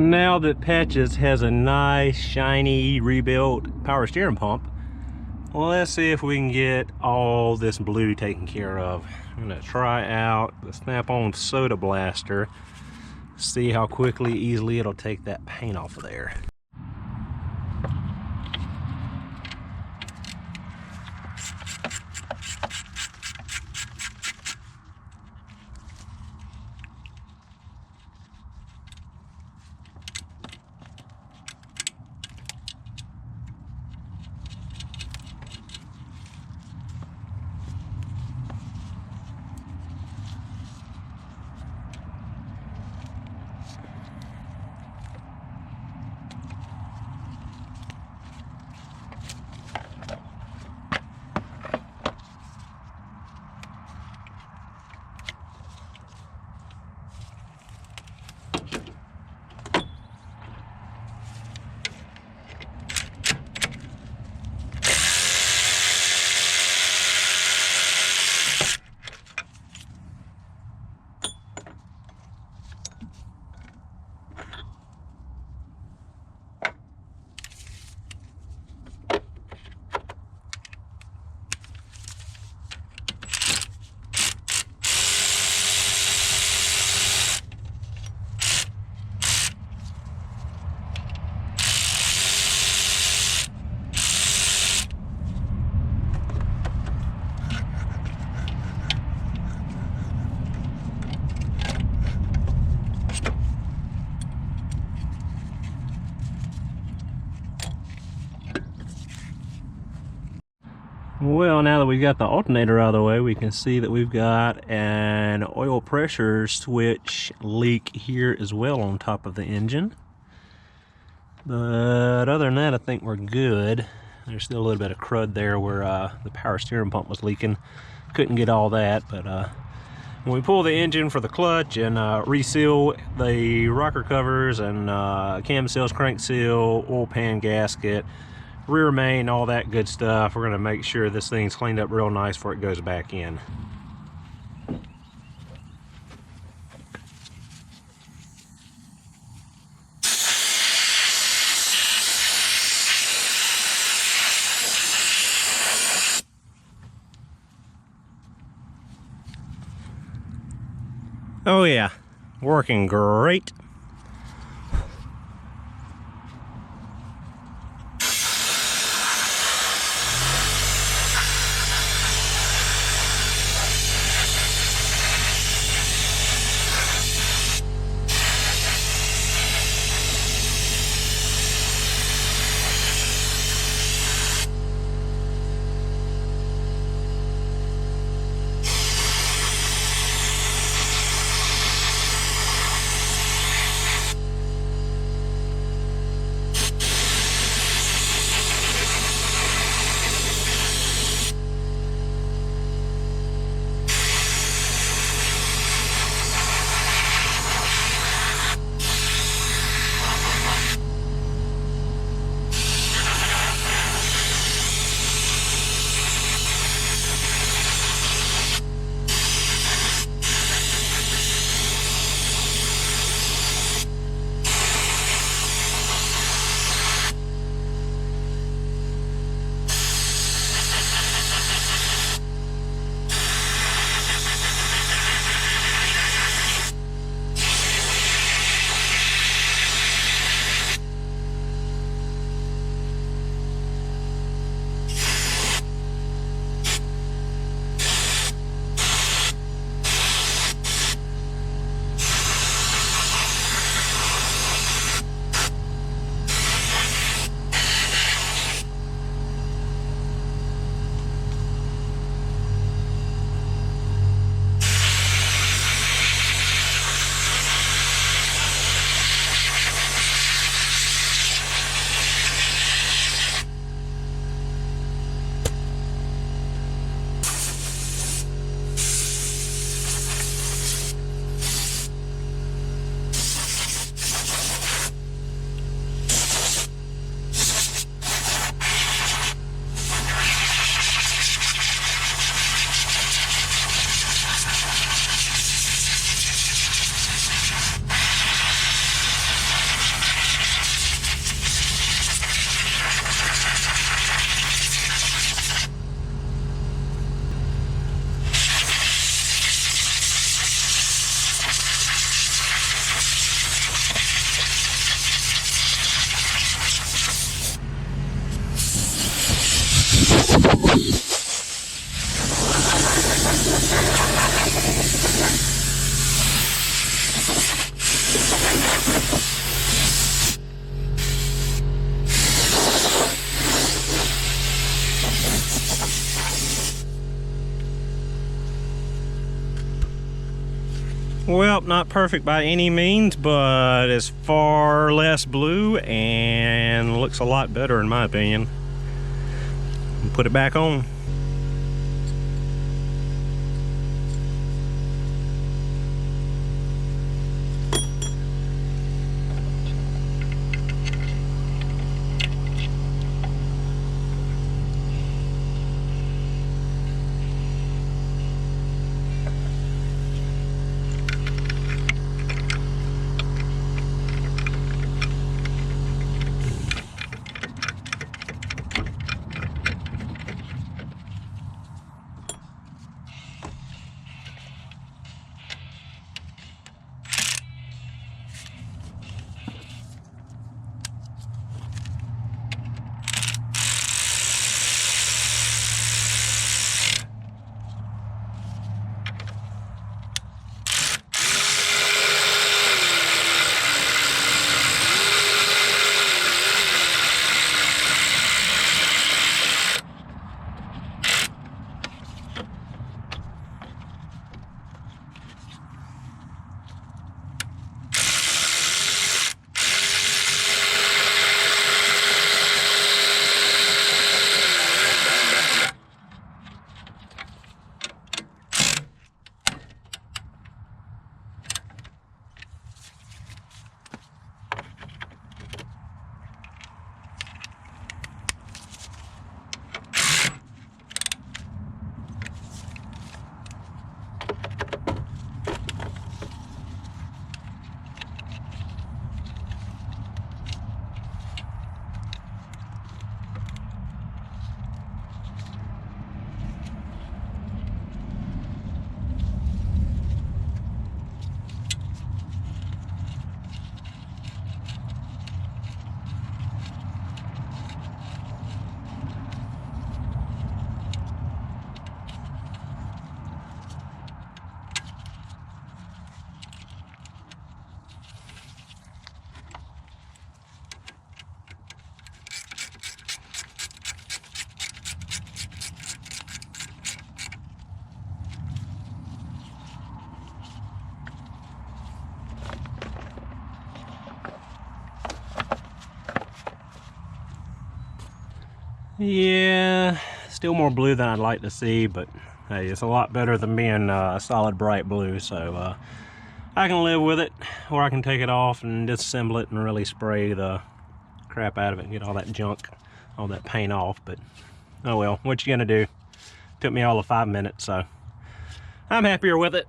now that Patches has a nice, shiny, rebuilt power steering pump, well, let's see if we can get all this blue taken care of. I'm gonna try out the snap-on soda blaster, see how quickly, easily it'll take that paint off of there. Well, now that we've got the alternator out of the way, we can see that we've got an oil pressure switch leak here as well on top of the engine. But other than that, I think we're good. There's still a little bit of crud there where the power steering pump was leaking. Couldn't get all that, but when we pull the engine for the clutch and reseal the rocker covers and cam seals, crank seal, oil pan gasket, rear main, all that good stuff, we're going to make sure this thing's cleaned up real nice before it goes back in. Oh yeah, working great. Well, not perfect by any means, but it's far less blue and looks a lot better in my opinion. Put it back on. Yeah, still more blue than I'd like to see, but hey, it's a lot better than being a solid bright blue, so I can live with it, or I can take it off and disassemble it and really spray the crap out of it and get all that junk, all that paint off. But oh well, what you gonna do? Took me all of 5 minutes, so I'm happier with it.